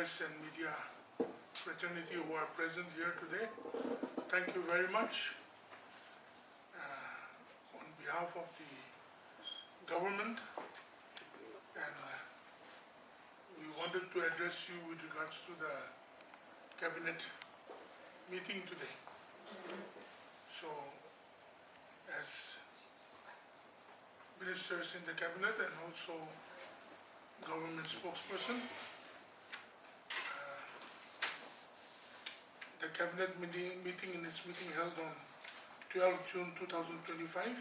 press and media fraternity who are present here today. Thank you very much. On behalf of the government, and we wanted to address you with regards to the cabinet meeting today. So, as ministers in the cabinet and also government spokesperson, the cabinet meeting in its meeting held on 12 June 2025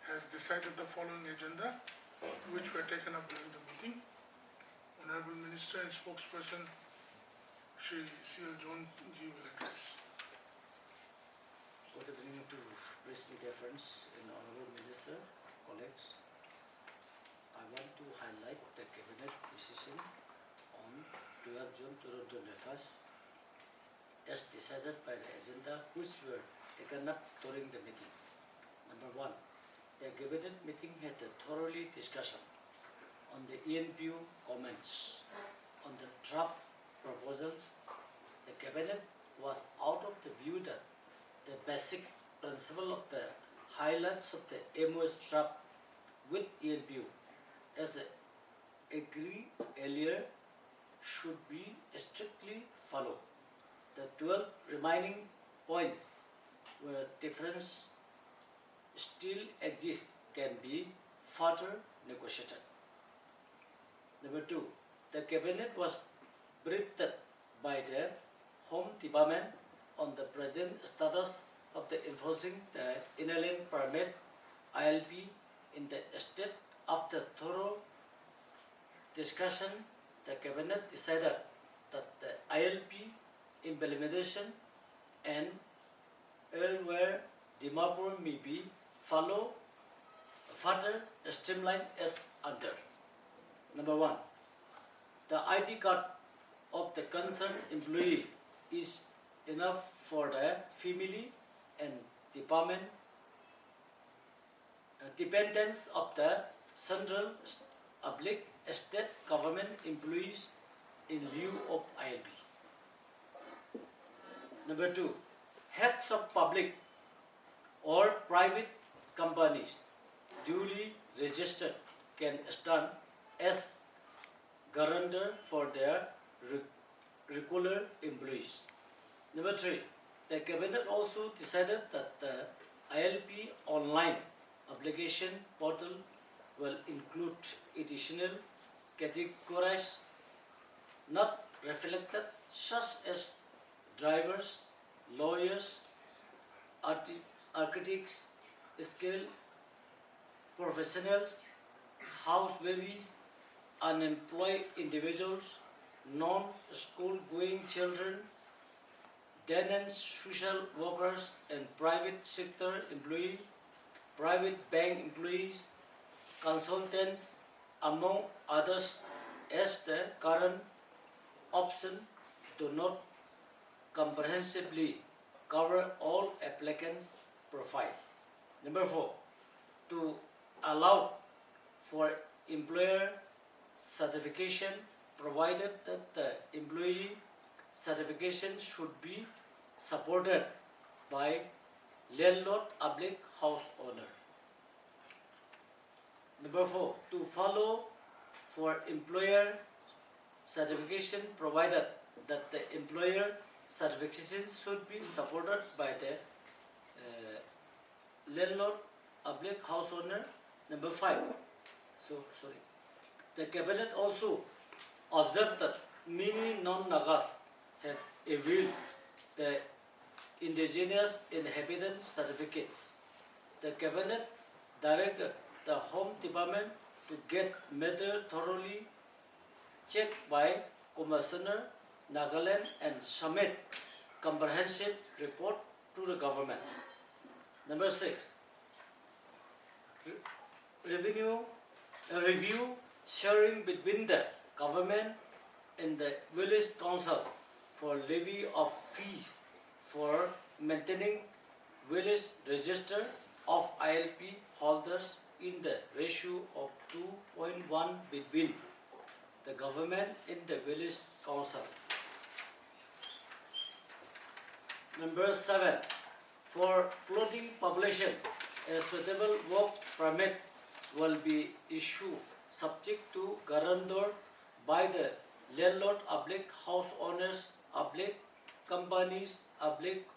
has decided the following agenda, which were taken up during the meeting. Honorable Minister and spokesperson Shri C.L. John Ji will address. Good evening to press media friends and Honorable Minister, colleagues. I want to highlight the cabinet decision on 12 June 2025 as decided by the agenda which were taken up during the meeting. Number 1, the cabinet meeting had a thoroughly discussion on the ENPO comments on the draft proposals. The cabinet was out of the view that the basic principle of the highlights of the MOS draft with ENPO as agreed earlier should be strictly followed. The 12 remaining points where difference still exists can be further negotiated. Number 2, the cabinet was briefed by the Home Department on the present status of the enforcing the inland permit ILP in the state. After thorough discussion, the cabinet decided that the ILP implementation and where Dimapur may be follow further streamlined as under. Number 1, the ID card of the concerned employee is enough for the family and department dependents of the central public state government employees in lieu of ILP. Number 2, heads of public or private companies duly registered can stand as guarantor for their regular employees. Number 3, the cabinet also decided that the ILP online application portal will include additional categories not reflected such as drivers, lawyers, architects, skilled professionals, house babies, unemployed individuals, non-school-going children, tenants, social workers, and private sector employees, private bank employees, consultants, among others, as the current option do not comprehensively cover all applicants' profile. Number 4, to allow for employer certification, provided that the employee certification should be supported by landlord public house owner. Number 4, to follow for employer certification, provided that the employer certification should be supported by the landlord public house owner. Number 5, the cabinet also observed that many non-Nagas have availed the Indigenous inhabitant certificates. The cabinet directed the Home Department to get matter thoroughly checked by Commissioner Nagaland and submit comprehensive report to the government. Number 6, review sharing between the government and the village council for levy of fees for maintaining village register of ILP holders in the ratio of 2.1 between the government in the village council. Number 7. For floating population, a suitable work permit will be issued subject to guarantor by the landlord, house owners, companies,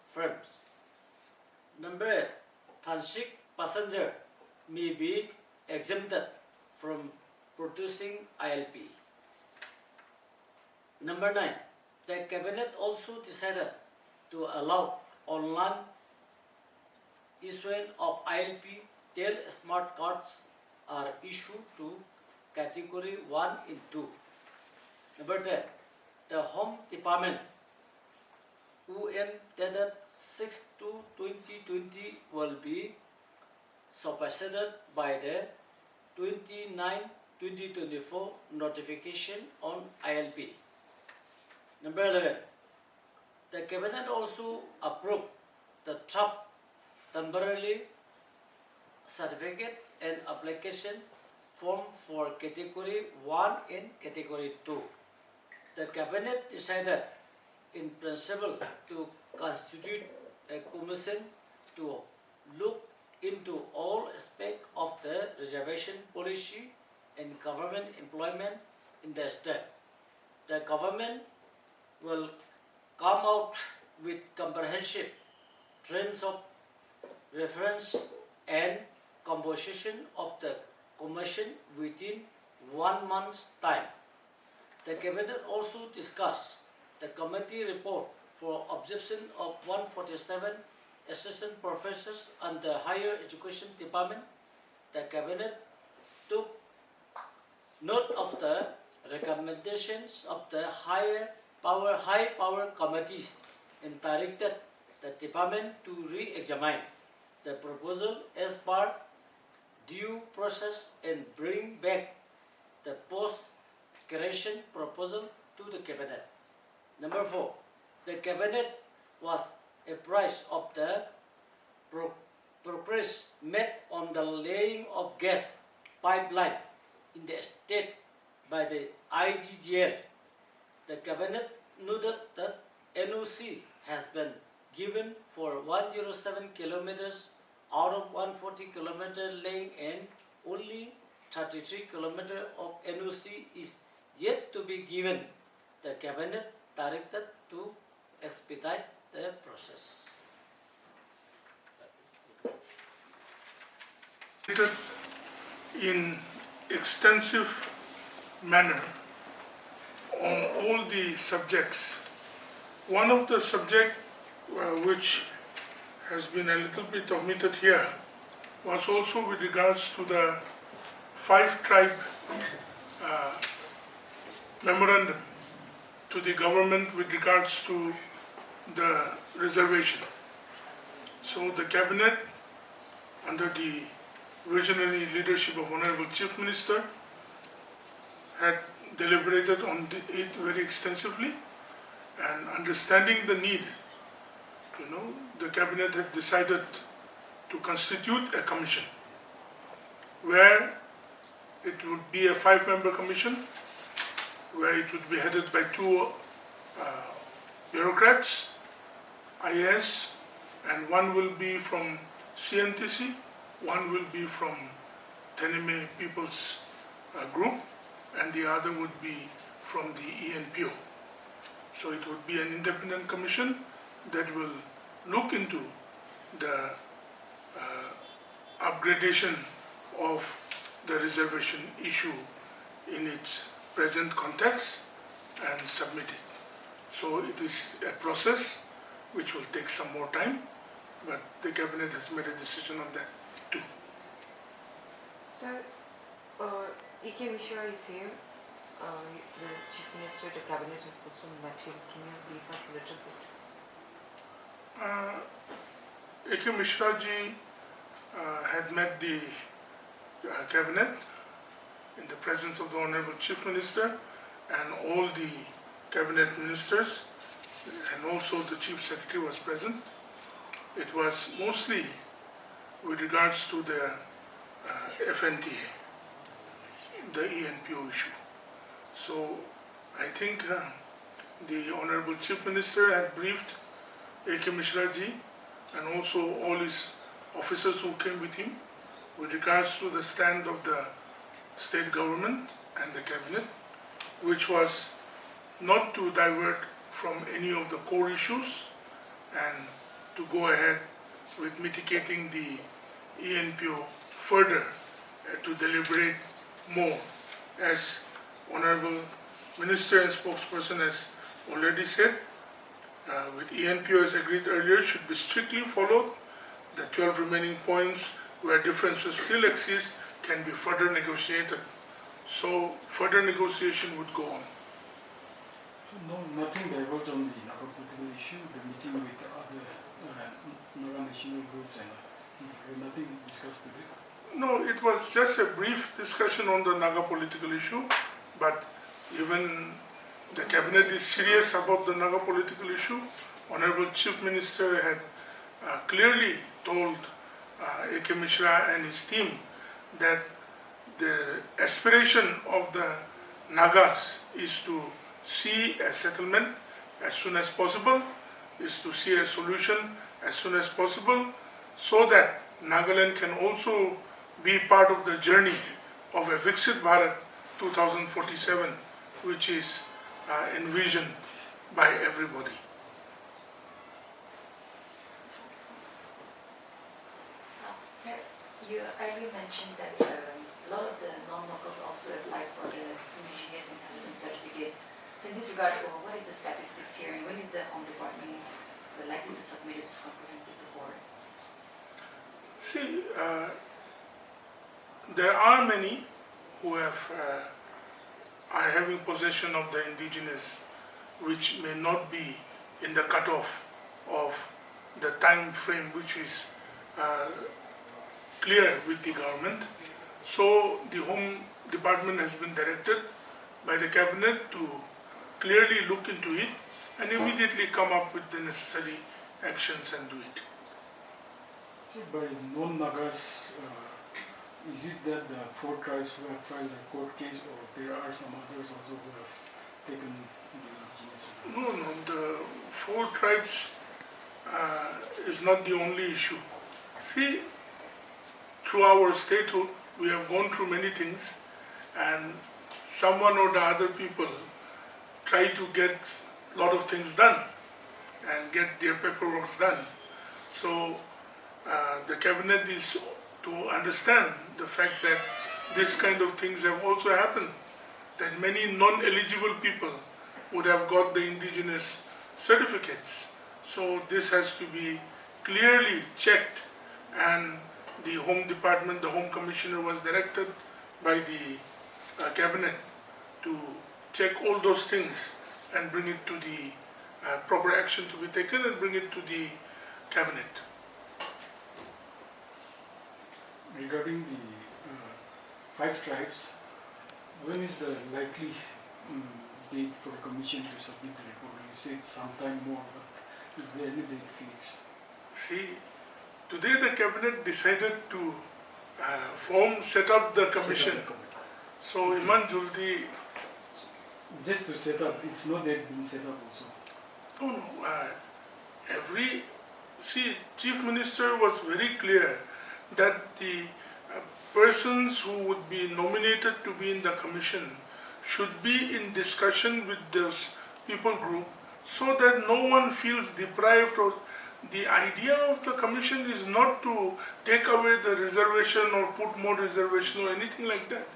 firms. Number 8. Transit passenger may be exempted from producing ILP. Number 9. The cabinet also decided to allow online issuance of ILP till smart cards are issued to category 1 and 2. Number 10. The Home Department UM dated 6/2/2020 will be superseded by the 29/2024 notification on ILP. Number 11. The Cabinet also approved the draft temporarily certificate and application form for category 1 and category 2. The Cabinet decided in principle to constitute a commission to look into all aspects of the reservation policy and government employment in the state. The government will come out with comprehensive terms of reference and composition of the commission within 1 month's time. The Cabinet also discussed the committee report for objection of 147 assistant professors and the Higher Education Department. The Cabinet took note of the recommendations of the high power committees and directed the department to re-examine the proposal as per due process and bring back the post-creation proposal to the Cabinet. Number 4. The Cabinet was apprised of the progress made on the laying of gas pipeline in the state by the IGGL. The Cabinet noted that NOC has been given for 107 kilometers out of 140 kilometer laying and only 33 kilometers of NOC is yet to be given. The Cabinet directed to expedite the process. In extensive manner on all the subjects. One of the subjects which has been a little bit omitted here was also with regards to the 5-tribe memorandum to the government with regards to the reservation. So the Cabinet, under the visionary leadership of Honorable Chief Minister, had deliberated on it very extensively, and understanding the need, the Cabinet had decided to constitute a commission where it would be a 5-member commission, where it would be headed by 2 bureaucrats, IAS, and 1 will be from CNTC, 1 will be from Teneme People's Group, and the other would be from the ENPO. So it would be an independent commission that will look into the upgradation of the reservation issue in its present context and submit it. So it is a process which will take some more time, but the Cabinet has made a decision on that too. Sir, E.K. Mishra is here. The Chief Minister, the Cabinet has also met him. Can you brief us a little bit? A.K. Mishra ji had met the Cabinet in the presence of the Honorable Chief Minister and all the Cabinet Ministers, and also the Chief Secretary was present. It was mostly with regards to the FNTA, the ENPO issue. So I think the Honorable Chief Minister had briefed A.K. Mishra ji and also all his officers who came with him with regards to the stand of the state government and the cabinet, which was not to divert from any of the core issues and to go ahead with mitigating the ENPO further to deliberate more. As Honorable Minister and spokesperson has already said, with ENPO as agreed earlier should be strictly followed. The 12 remaining points where differences still exist can be further negotiated. So further negotiation would go on. No, nothing diverged on the Naga political issue, the meeting with the other Naga national groups and nothing discussed today. No, it was just a brief discussion on the Naga political issue, but even the cabinet is serious about the Naga political issue. Honorable Chief Minister had clearly told A.K. Mishra and his team that the aspiration of the Nagas is to see a settlement as soon as possible, is to see a solution as soon as possible, so that Nagaland can also be part of the journey of a Viksit Bharat 2047, which is envisioned by everybody. Sir, you earlier mentioned that a lot of the non-locals also applied for the Indigenous intelligence certificate. So in this regard, what is the statistics here, and when is the Home Department likely to submit its comprehensive report? See, there are many who are having possession of the indigenous, which may not be in the cutoff of the time frame which is clear with the government. So the Home Department has been directed by the Cabinet to clearly look into it and immediately come up with the necessary actions and do it. So by non-Nagas, is it that the 4 tribes who have filed a court case, or there are some others also who have taken the indigenous? No, the 4 tribes is not the only issue. See, through our statehood, we have gone through many things, and someone or the other people try to get a lot of things done and get their paperwork done. So the cabinet is to understand the fact that this kind of things have also happened, that many non-eligible people would have got the indigenous certificates. So this has to be clearly checked, and the Home Department, the Home Commissioner was directed by the cabinet to check all those things and bring it to the proper action to be taken and bring it to the cabinet. Regarding the 5 tribes, when is the likely date for the Commission to submit the report? You said sometime more, but is there any date fixed? See, today the cabinet decided to set up the commission. So Iman Juldi, Just to set up, it's not yet been set up also. no, Chief Minister was very clear that the persons who would be nominated to be in the commission should be in discussion with this people group, so that no one feels deprived. Or the idea of the commission is not to take away the reservation or put more reservation or anything like that.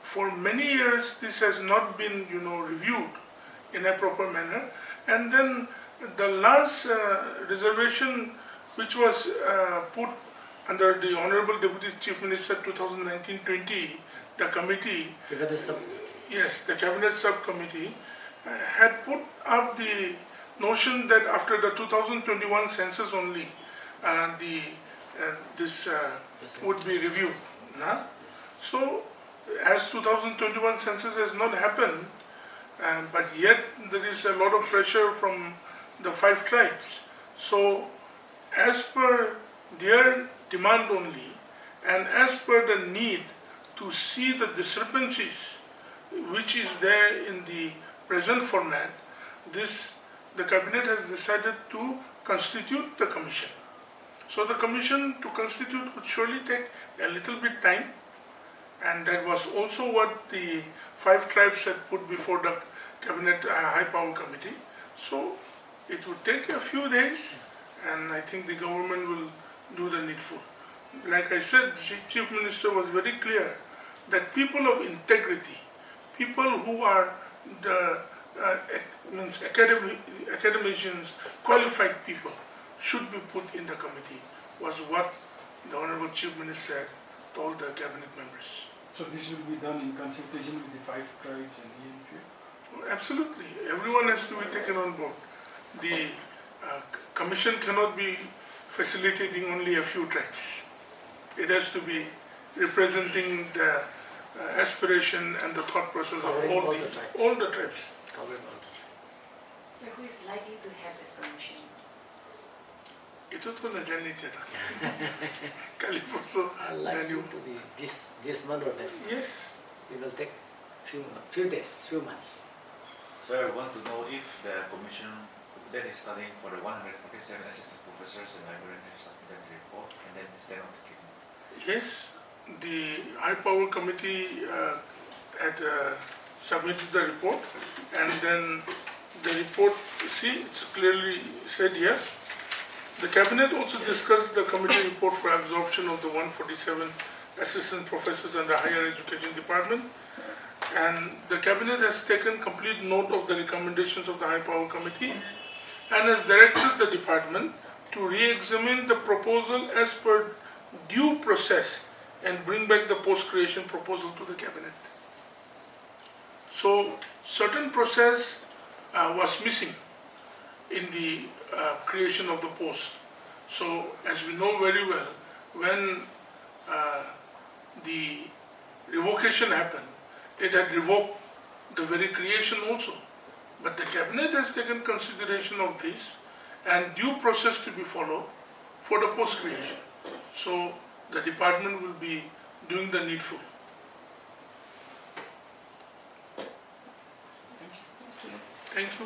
For many years this has not been reviewed in a proper manner, and then the last reservation which was put under the Honorable Deputy Chief Minister 2019-20, the committee, yes, the Cabinet Subcommittee had put up the notion that after the 2021 census only this would be reviewed. So as 2021 census has not happened, but yet there is a lot of pressure from the 5 tribes. So as per their demand only, and as per the need to see the discrepancies which is there in the present format, the cabinet has decided to constitute the commission. So the commission to constitute would surely take a little bit time, and that was also what the 5 tribes had put before the cabinet high power committee. So it would take a few days, and I think the government will do the needful. Like I said, Chief Minister was very clear that people of integrity, people who are the academicians, qualified people, should be put in the committee, was what the Honorable Chief Minister told the cabinet members. So this will be done in consultation with the 5 tribes and Enpo? Absolutely. Everyone has to be taken on board. The commission cannot be facilitating only a few tribes. It has to be representing the aspiration and the thought process of all the tribes. So who is likely to head this commission? Itu tu na jani tiada. Kali porso Likely jani. to be this month or next month. Yes. It will take few days, few months. So I want to know if the commission then is studying for the 147 assistant professors and librarians submitted the report and then stand on the cabinet. Yes, the high power committee had submitted the report, and then the report, see, it's clearly said here. The cabinet also discussed the committee report for absorption of the 147 assistant professors in the higher education department, and the cabinet has taken complete note of the recommendations of the high power committee and has directed the department to re-examine the proposal as per due process and bring back the post-creation proposal to the cabinet. So certain process was missing in the creation of the post. So as we know very well, when the revocation happened, it had revoked the very creation also. But the cabinet has taken consideration of this and due process to be followed for the post creation. So the department will be doing the needful. Thank you.